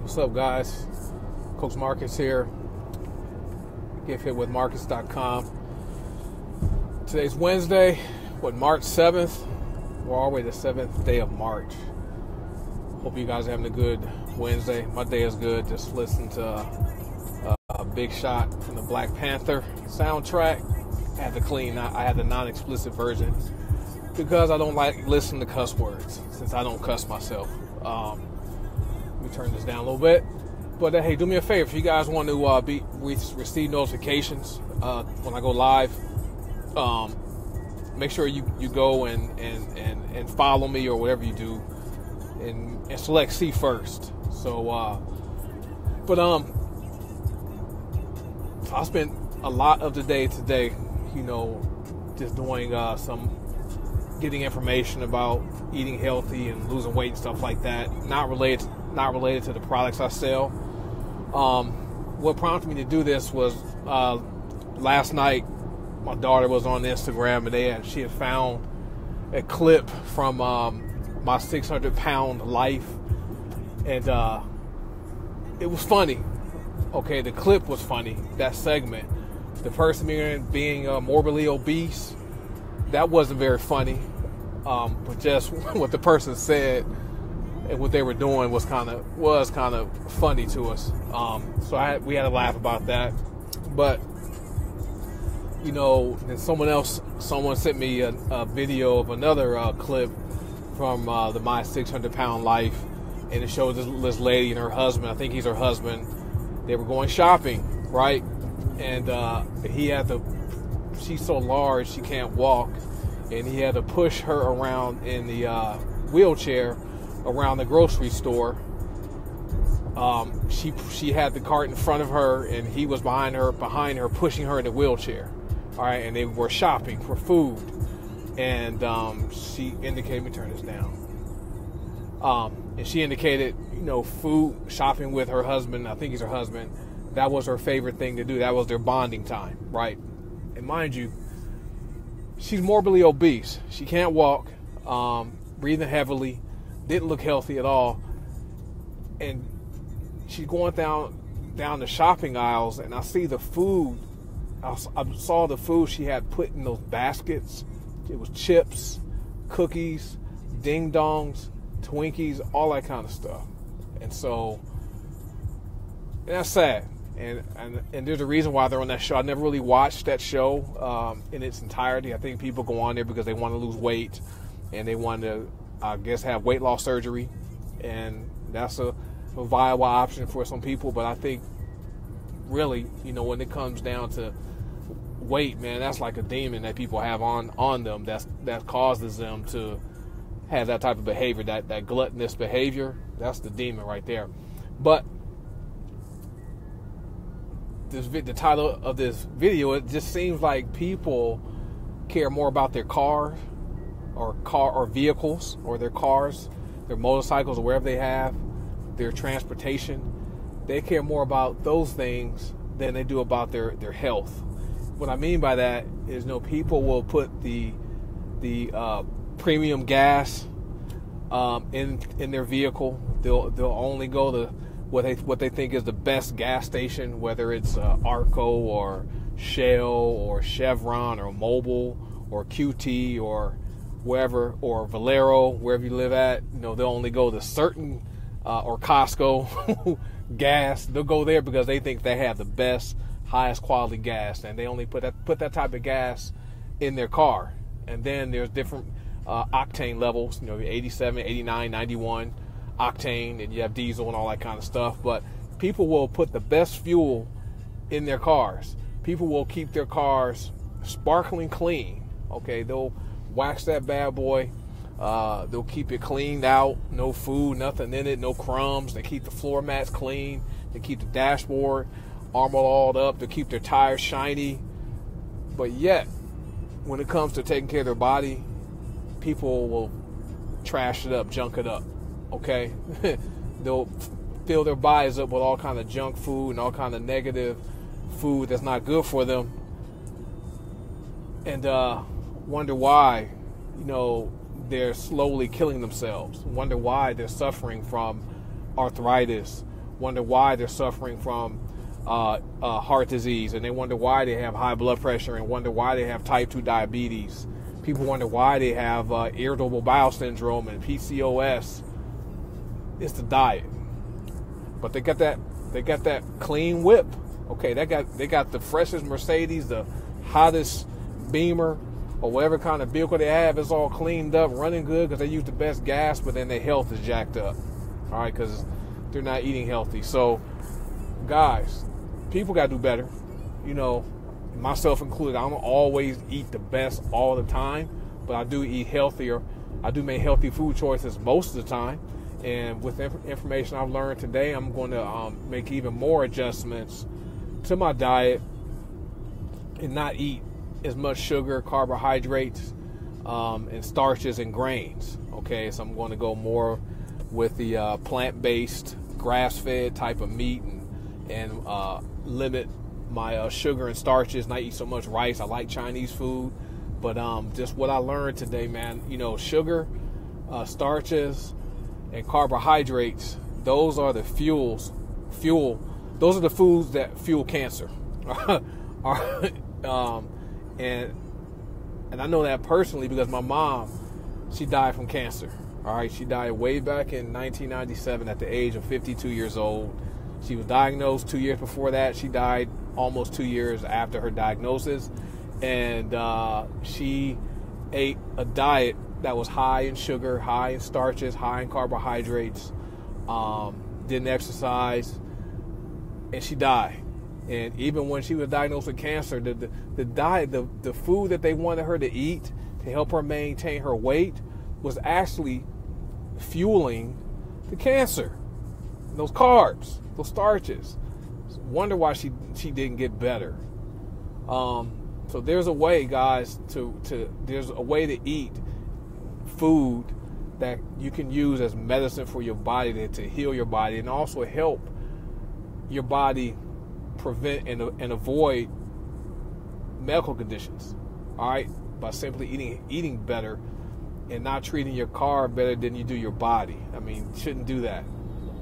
What's up, guys? Coach Marcus here. GetFitWithMarcus.com. Today's Wednesday, March 7th. We're already the 7th day of March. Hope you guys are having a good Wednesday. My day is good. Just listened to a big shot from the Black Panther soundtrack. I had the non-explicit version because I don't like listening to cuss words since I don't cuss myself. Let me turn this down a little bit. But hey, do me a favor. If you guys want to receive notifications when I go live, make sure you go and follow me or whatever you do, and select C first. So, I spent a lot of the day today, just doing getting information about eating healthy and losing weight and stuff like that. Not related to the products I sell. What prompted me to do this was last night my daughter was on Instagram and she had found a clip from my 600-pound life, and it was funny. Okay, the clip was funny, that segment. The person being morbidly obese, that wasn't very funny. But just what the person said and what they were doing was kind of funny to us. So we had a laugh about that. But then someone sent me a video of another clip from the My 600-Pound Life, and it shows this lady and her husband. I think he's her husband. They were going shopping, right? And she's so large she can't walk, and he had to push her around in the wheelchair around the grocery store. She had the cart in front of her, and he was behind her, pushing her in the wheelchair. All right, and they were shopping for food, and she indicated, let me turn this down. And she indicated, food, shopping with her husband. I think he's her husband. That was her favorite thing to do. That was their bonding time, right? And mind you, she's morbidly obese. She can't walk, breathing heavily, didn't look healthy at all. And she's going down the shopping aisles, and I see the food. I saw the food she had put in those baskets. It was chips, cookies, ding dongs, Twinkies, all that kind of stuff. And so, and that's sad. And there's a reason why they're on that show. I never really watched that show in its entirety. I think people go on there because they want to lose weight and they want to, I guess, have weight loss surgery. And that's a viable option for some people. But I think really, when it comes down to weight, man, that's like a demon that people have on them that causes them to have that type of behavior, that gluttonous behavior. That's the demon right there. But the title of this video, it just seems like people care more about their cars or vehicles, or their cars, their motorcycles, or wherever they have their transportation. They care more about those things than they do about their health. What I mean by that is, people will put the premium gas in their vehicle. They'll only go to what they think is the best gas station, whether it's Arco or Shell or Chevron or Mobil or QT or wherever, or Valero, wherever you live at. They'll only go to certain or Costco gas. They'll go there because they think they have the best, highest quality gas, and they only put that type of gas in their car. And then there's different octane levels, 87, 89, 91 octane, and you have diesel and all that kind of stuff. But people will put the best fuel in their cars. People will keep their cars sparkling clean. Okay, they'll wax that bad boy. They'll keep it cleaned out, no food, nothing in it, no crumbs. They keep the floor mats clean. They keep the dashboard armored up. They keep their tires shiny. But yet, when it comes to taking care of their body, people will trash it up, junk it up. Okay, they'll fill their bodies up with all kind of junk food and all kind of negative food that's not good for them, and wonder why, they're slowly killing themselves. Wonder why they're suffering from arthritis wonder why they're suffering from heart disease, and they wonder why they have high blood pressure, and wonder why they have type 2 diabetes. People wonder why they have irritable bowel syndrome and PCOS. It's the diet. But they got that clean whip. Okay, they got the freshest Mercedes, the hottest Beamer, or whatever kind of vehicle they have. It's all cleaned up, running good because they use the best gas, but then their health is jacked up. All right, because they're not eating healthy. So, guys, people got to do better. You know, myself included, I don't always eat the best all the time, but I do eat healthier. I do make healthy food choices most of the time. And with information I've learned today, I'm going to make even more adjustments to my diet and not eat as much sugar, carbohydrates, and starches and grains. Okay, so I'm going to go more with the plant-based, grass-fed type of meat and limit my sugar and starches, not eat so much rice. I like Chinese food, but just what I learned today, man, you know, sugar, starches, and carbohydrates, those are the those are the foods that fuel cancer. And I know that personally because my mom, she died from cancer. All right, she died way back in 1997 at the age of 52 years old. She was diagnosed 2 years before that. She died almost 2 years after her diagnosis. And she ate a diet that was high in sugar, high in starches, high in carbohydrates, didn't exercise, and she died. And even when she was diagnosed with cancer, the diet, the food that they wanted her to eat to help her maintain her weight was actually fueling the cancer. Those carbs, those starches. Wonder why she didn't get better. So there's a way, guys, there's a way to eat food that you can use as medicine for your body to heal your body and also help your body prevent and avoid medical conditions. All right, by simply eating better and not treating your car better than you do your body. I mean, shouldn't do that.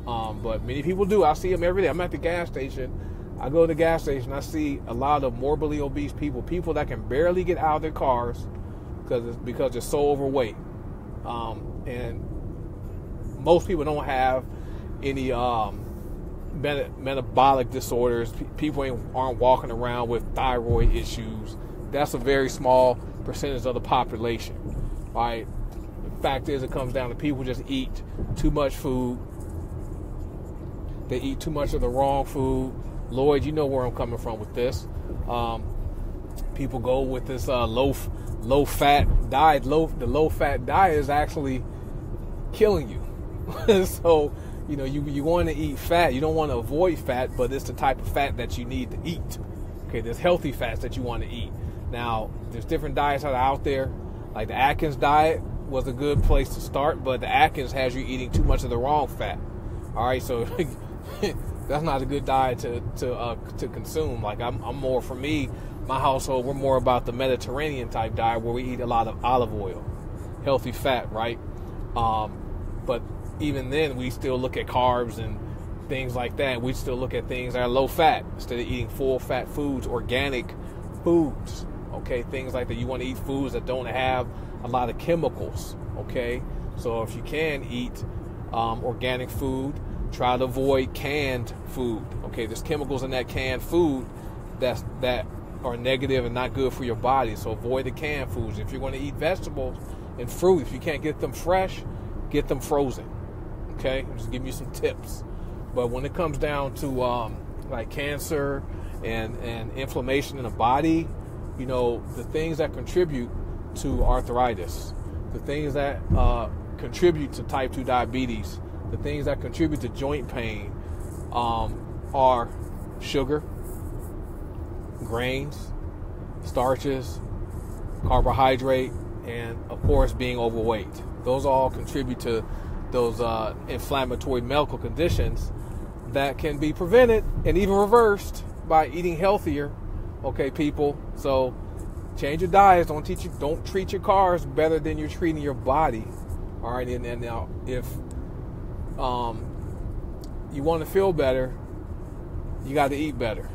But many people do. I see them every day. I'm at the gas station. I go to the gas station. I see a lot of morbidly obese people that can barely get out of their cars because they're so overweight. And most people don't have any metabolic disorders. People aren't walking around with thyroid issues. That's a very small percentage of the population. All right. The fact is, it comes down to people just eat too much food. They eat too much of the wrong food. Lloyd, you know where I'm coming from with this. People go with this low-fat diet. The low-fat diet is actually killing you. So, you know, you want to eat fat. You don't want to avoid fat, but it's the type of fat that you need to eat. Okay, there's healthy fats that you want to eat. Now, there's different diets that are out there. Like the Atkins diet was a good place to start, but the Atkins has you eating too much of the wrong fat. All right, so that's not a good diet to consume. Like I'm more, for me, my household, we're more about the Mediterranean type diet where we eat a lot of olive oil, healthy fat, right? But even then, we still look at carbs and things like that. We still look at things that are low fat instead of eating full fat foods, organic foods. Okay, things like that. You want to eat foods that don't have a lot of chemicals. Okay, so if you can eat organic food, try to avoid canned food. Okay, there's chemicals in that canned food that are negative and not good for your body. So avoid the canned foods. If you're going to eat vegetables and fruit, if you can't get them fresh, get them frozen. Okay, I'm just giving you some tips. But when it comes down to like cancer and inflammation in the body, you know, the things that contribute to arthritis, the things that contribute to type 2 diabetes, the things that contribute to joint pain are sugar, grains, starches, carbohydrate, and of course being overweight. Those all contribute to those inflammatory medical conditions that can be prevented and even reversed by eating healthier. Okay, people. So change your diets. Don't treat your cars better than you're treating your body. All right, and now if you want to feel better, you got to eat better.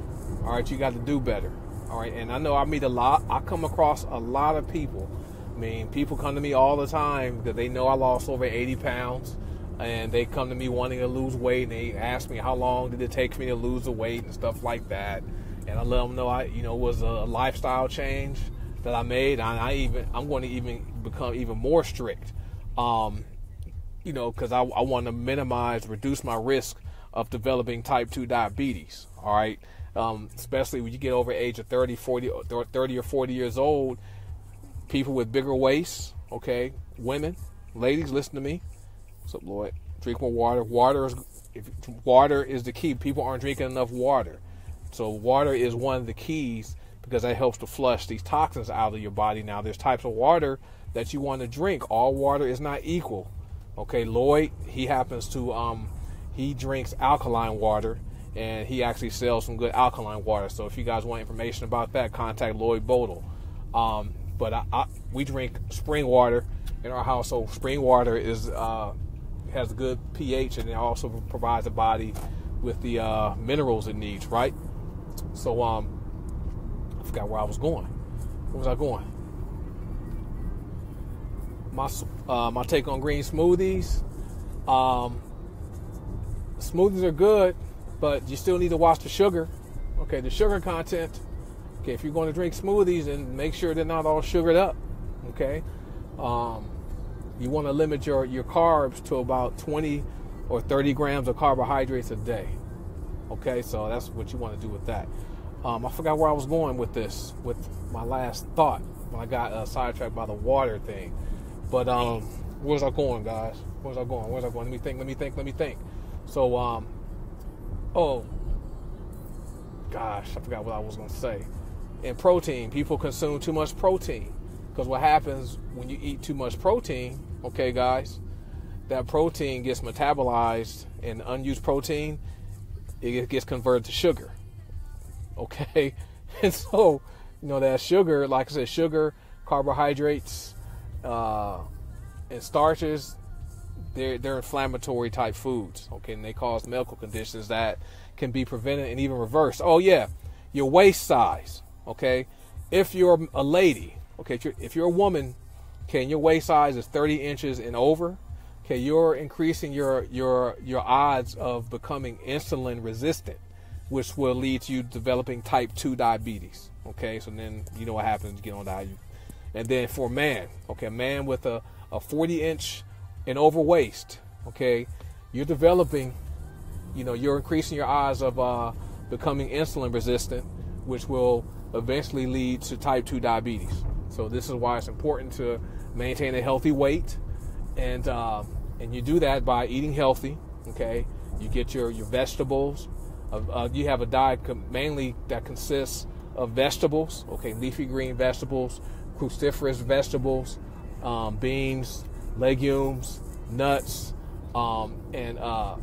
All right, you got to do better. All right, and I know I come across a lot of people. I mean, people come to me all the time that they know I lost over 80 pounds, and they come to me wanting to lose weight, and they ask me how long did it take me to lose the weight and stuff like that. And I let them know it was a lifestyle change that I made. I'm going to even become even more strict, because I want to reduce my risk of developing type 2 diabetes. All right. Especially when you get over the age of 30 or 40 years old, people with bigger waists, okay, women, ladies, listen to me. What's up, Lloyd? Drink more water. Water is the key. People aren't drinking enough water. So water is one of the keys because that helps to flush these toxins out of your body. Now, there's types of water that you want to drink. All water is not equal. Okay, Lloyd, he happens to, he drinks alkaline water, and he actually sells some good alkaline water. So if you guys want information about that, contact Lloyd Bodle. But we drink spring water in our house. So spring water has a good pH, and it also provides the body with the minerals it needs, right? So I forgot where I was going. Where was I going? My take on green smoothies. Smoothies are good, but you still need to watch the sugar. Okay, the sugar content. Okay, if you're going to drink smoothies, then make sure they're not all sugared up. Okay, you want to limit your carbs to about 20 or 30 grams of carbohydrates a day. Okay, so that's what you want to do with that. I forgot where I was going with this, with my last thought when I got sidetracked by the water thing. But where's I going, guys? Where's I going? Let me think. So, oh, gosh, I forgot what I was going to say. And protein, people consume too much protein. Because what happens when you eat too much protein, okay, guys, that protein gets metabolized, and unused protein, it gets converted to sugar. Okay? And so, that sugar, like I said, sugar, carbohydrates, and starches, they're inflammatory type foods, okay, and they cause medical conditions that can be prevented and even reversed. Oh yeah, your waist size, okay. If you're a lady, okay, if you're a woman, okay, and your waist size is 30 inches and over, okay, you're increasing your odds of becoming insulin resistant, which will lead to you developing type 2 diabetes. Okay, so then you know what happens, you get on diabetes. And then for a man, okay, a man with a 40-inch and over waist, okay, you're developing, you're increasing your odds of becoming insulin resistant, which will eventually lead to type 2 diabetes. So this is why it's important to maintain a healthy weight, and you do that by eating healthy. Okay, you get your vegetables. You have a diet mainly that consists of vegetables. Okay, leafy green vegetables, cruciferous vegetables, beans, legumes, nuts, and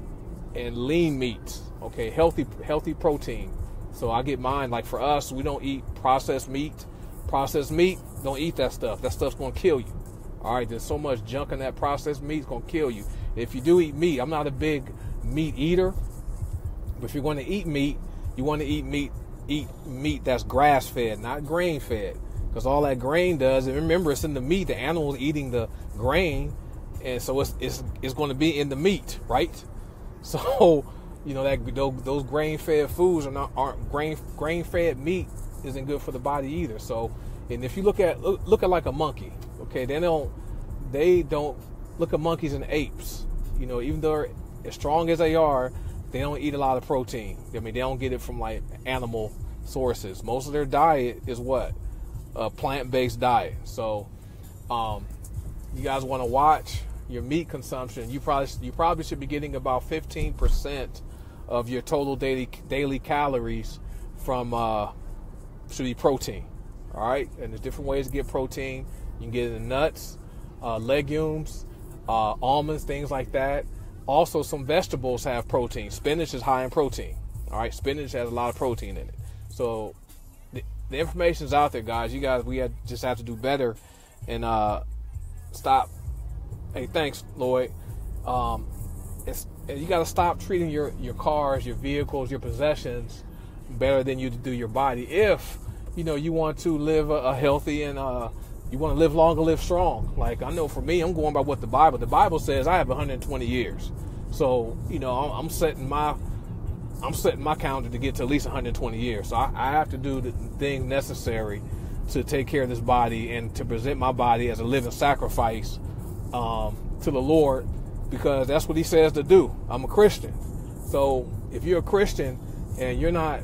lean meats. Okay, healthy protein. So I get mine. Like for us, we don't eat processed meat. Processed meat, don't eat that stuff. That stuff's gonna kill you. All right, there's so much junk in that processed meat, it's gonna kill you. If you do eat meat, I'm not a big meat eater, but if you're going to eat meat, you want to eat meat that's grass-fed, not grain-fed, because all that grain does, and remember, it's in the meat. The animal's eating the grain, and so it's going to be in the meat, right? So, those grain-fed foods aren't grain-fed meat isn't good for the body either. So, and if you look at like a monkey, okay, they don't look at monkeys and apes. Even though as strong as they are, they don't eat a lot of protein. I mean, they don't get it from like animal sources. Most of their diet is what? A plant-based diet. So, you guys want to watch your meat consumption. You probably should be getting about 15% of your total daily calories from should be protein. All right, and there's different ways to get protein. You can get it in nuts, legumes, almonds, things like that. Also, some vegetables have protein. Spinach is high in protein. All right, spinach has a lot of protein in it. So the information's out there, guys. Just have to do better and stop. Hey, thanks, Lloyd. you got to stop treating your cars, your vehicles, your possessions better than you do your body. If you want to live a healthy and you want to live longer, live strong. Like, I know for me, I'm going by what the Bible says. I have 120 years, so I'm setting my calendar to get to at least 120 years. So I have to do the things necessary to take care of this body and to present my body as a living sacrifice to the Lord, because that's what He says to do. I'm a Christian, so if you're a Christian and you're not,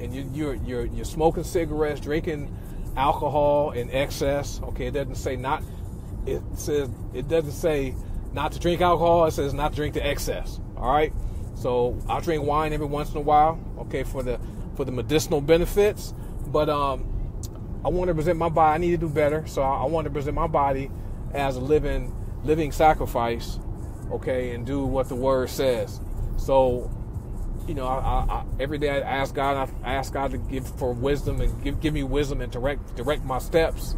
and you're smoking cigarettes, drinking alcohol in excess, okay, it doesn't say not to drink alcohol. It says not to drink to excess. All right. So I'll drink wine every once in a while, okay, for the medicinal benefits. But I want to present my body. I need to do better. So I want to present my body as a living sacrifice, okay, and do what the Word says. So, I every day I ask God. I ask God to give for wisdom and give me wisdom and direct my steps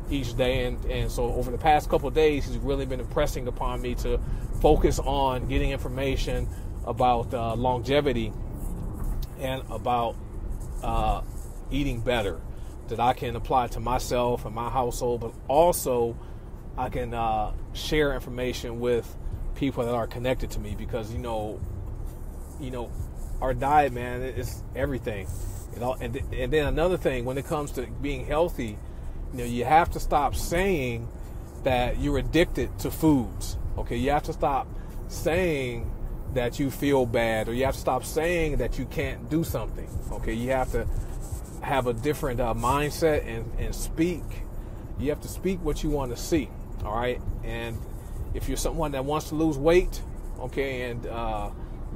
each day. And so over the past couple of days, He's really been impressing upon me to focus on getting information about longevity and about eating better that I can apply to myself and my household, but also I can share information with people that are connected to me, because our diet, man, is everything. And then another thing, when it comes to being healthy, you have to stop saying that you're addicted to foods. Okay, you have to stop saying that you feel bad, or you have to stop saying that you can't do something. Okay, you have to have a different mindset and speak. You have to speak what you want to see. All right, and if you're someone that wants to lose weight, okay, and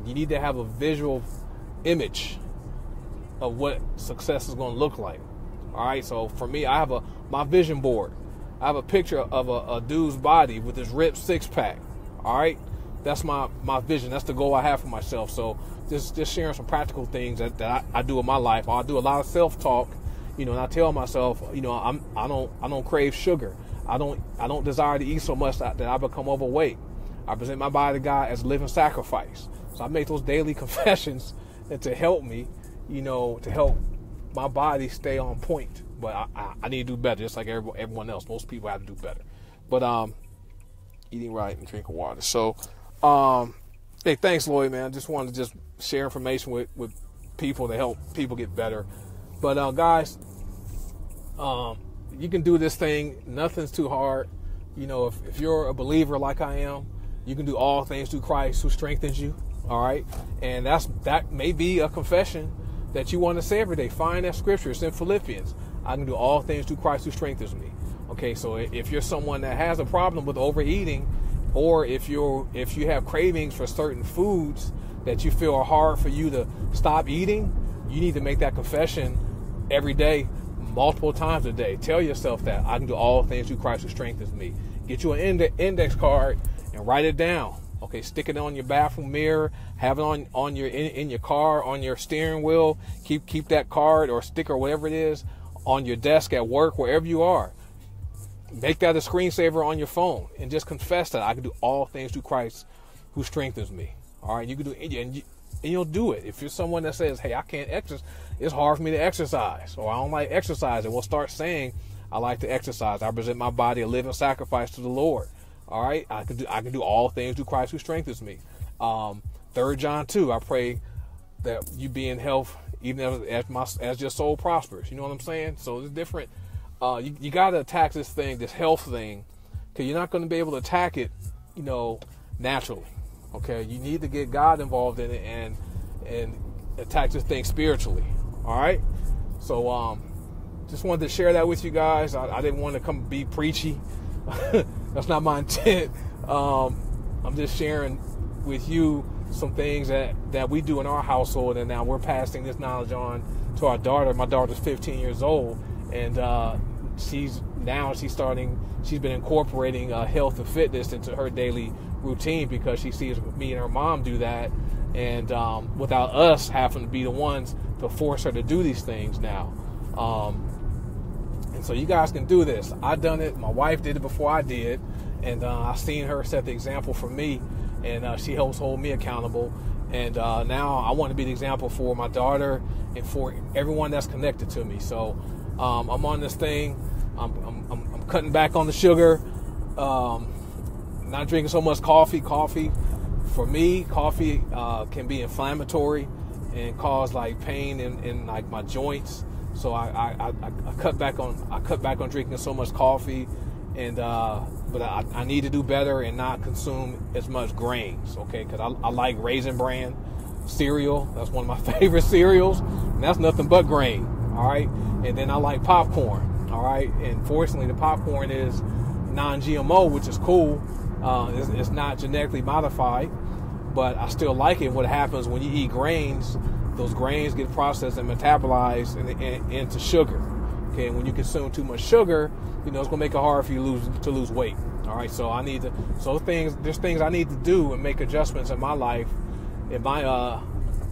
you need to have a visual image of what success is going to look like. All right, so for me, I have my vision board. I have a picture of a dude's body with his ripped six-pack. All right, that's my vision. That's the goal I have for myself. So just sharing some practical things that I do in my life. I do a lot of self-talk, and I tell myself, I don't crave sugar. I don't desire to eat so much that I become overweight. I present my body to God as a living sacrifice. So I make those daily confessions and to help me, to help my body stay on point. But I need to do better, just like everyone else. Most people have to do better. But eating right and drinking water. So, hey, thanks, Lloyd, man. I just wanted to share information with people to help people get better. But guys, you can do this thing. Nothing's too hard. If you're a believer like I am, you can do all things through Christ who strengthens you. All right, and that may be a confession that you want to say every day. Find that scripture. It's in Philippians. I can do all things through Christ who strengthens me. Okay, so if you're someone that has a problem with overeating, or if you have cravings for certain foods that you feel are hard for you to stop eating, you need to make that confession every day, multiple times a day. Tell yourself that I can do all things through Christ who strengthens me. Get you an index card and write it down. Okay, stick it on your bathroom mirror, have it on your in your car, on your steering wheel. Keep that card or sticker, whatever it is, on your desk at work, wherever you are. Make that a screensaver on your phone and just confess that I can do all things through Christ who strengthens me. All right, you can do it, and you'll do it. If you're someone that says, "Hey, I can't exercise. It's hard for me to exercise," or "I don't like exercising," well, start saying, "I like to exercise. I present my body a living sacrifice to the Lord." All right, I can do all things through Christ who strengthens me. 3 John 2, I pray that you be in health even as your soul prospers. You know what I'm saying? So it's different. You got to attack this health thing, because you're not going to be able to attack it, naturally. Okay, you need to get God involved in it and attack this thing spiritually. All right. So just wanted to share that with you guys. I didn't want to come be preachy. That's not my intent. I'm just sharing with you some things that we do in our household, and now we're passing this knowledge on to our daughter. My daughter's 15 years old, and she's been incorporating health and fitness into her daily routine, because she sees me and her mom do that, and without us having to be the ones to force her to do these things now. And so you guys can do this. I done it. My wife did it before I did, and I've seen her set the example for me. and she helps hold me accountable. And now I want to be the example for my daughter and for everyone that's connected to me. So I'm on this thing. I'm cutting back on the sugar. Not drinking so much coffee. For me, coffee can be inflammatory and cause like pain in like my joints. So I cut back on drinking so much coffee, and but I need to do better and not consume as much grains, okay? Because I like Raisin Bran cereal. That's one of my favorite cereals, and that's nothing but grain, all right? And then I like popcorn, all right? And fortunately, the popcorn is non-GMO, which is cool. It's not genetically modified, but I still like it. What happens when you eat grains, those grains get processed and metabolized into sugar. Okay, and when you consume too much sugar, it's gonna make it hard for you to lose weight. All right, so there's things I need to do and make adjustments in my life, in my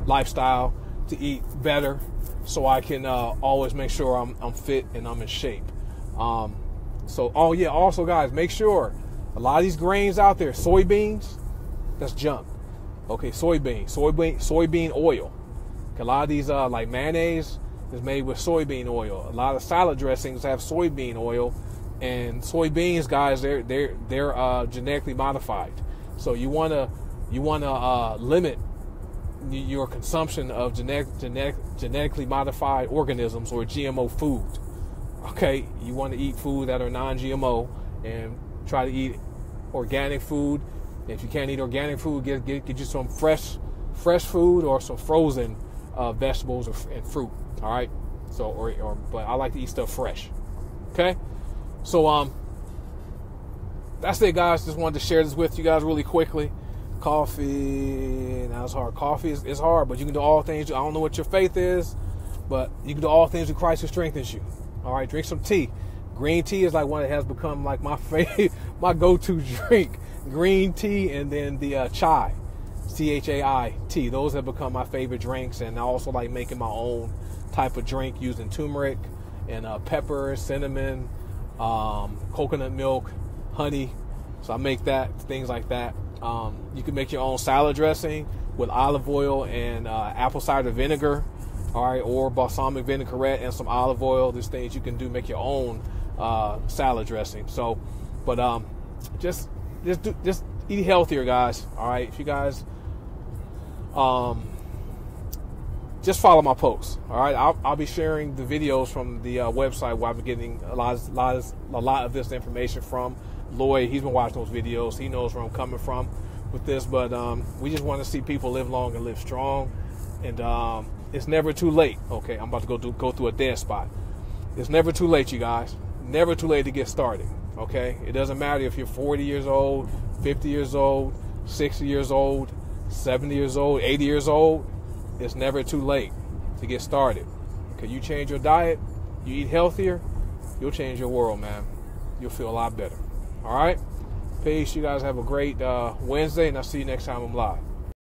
lifestyle, to eat better, so I can always make sure I'm fit and I'm in shape. Also guys, make sure a lot of these grains out there, soybeans, that's junk. Okay, soybean oil. A lot of these like mayonnaise is made with soybean oil. A lot of salad dressings have soybean oil, and soybeans, guys, they're genetically modified. So you wanna limit your consumption of genetically modified organisms or GMO food. Okay, you want to eat food that are non-GMO and try to eat organic food. If you can't eat organic food, get you some fresh food or some frozen vegetables and fruit. All right. So but I like to eat stuff fresh. Okay. So that's it, guys. Just wanted to share this with you guys really quickly. Coffee, now it's hard. Coffee is hard, but you can do all things. I don't know what your faith is, but you can do all things with Christ who strengthens you. All right. Drink some tea. Green tea is like one that has become like my favorite, my go-to drink. Green tea, and then the chai, CHAI tea. Those have become my favorite drinks, and I also like making my own type of drink using turmeric and pepper, cinnamon, coconut milk, honey. So I make things like that. You can make your own salad dressing with olive oil and apple cider vinegar, all right, or balsamic vinaigrette and some olive oil. There's things you can do, make your own salad dressing. So, but just eat healthier, guys. All right, if you guys just follow my posts. All right, I'll be sharing the videos from the website where I've been getting a lot of this information from. Lloyd, he's been watching those videos. He knows where I'm coming from with this. But we just want to see people live long and live strong. And it's never too late. Okay, I'm about to go through a dead spot. It's never too late, you guys. Never too late to get started. Okay, it doesn't matter if you're 40 years old, 50 years old, 60 years old, 70 years old, 80 years old. It's never too late to get started. Okay, you change your diet, you eat healthier, you'll change your world, man. You'll feel a lot better. All right, peace. You guys have a great Wednesday, and I'll see you next time I'm live.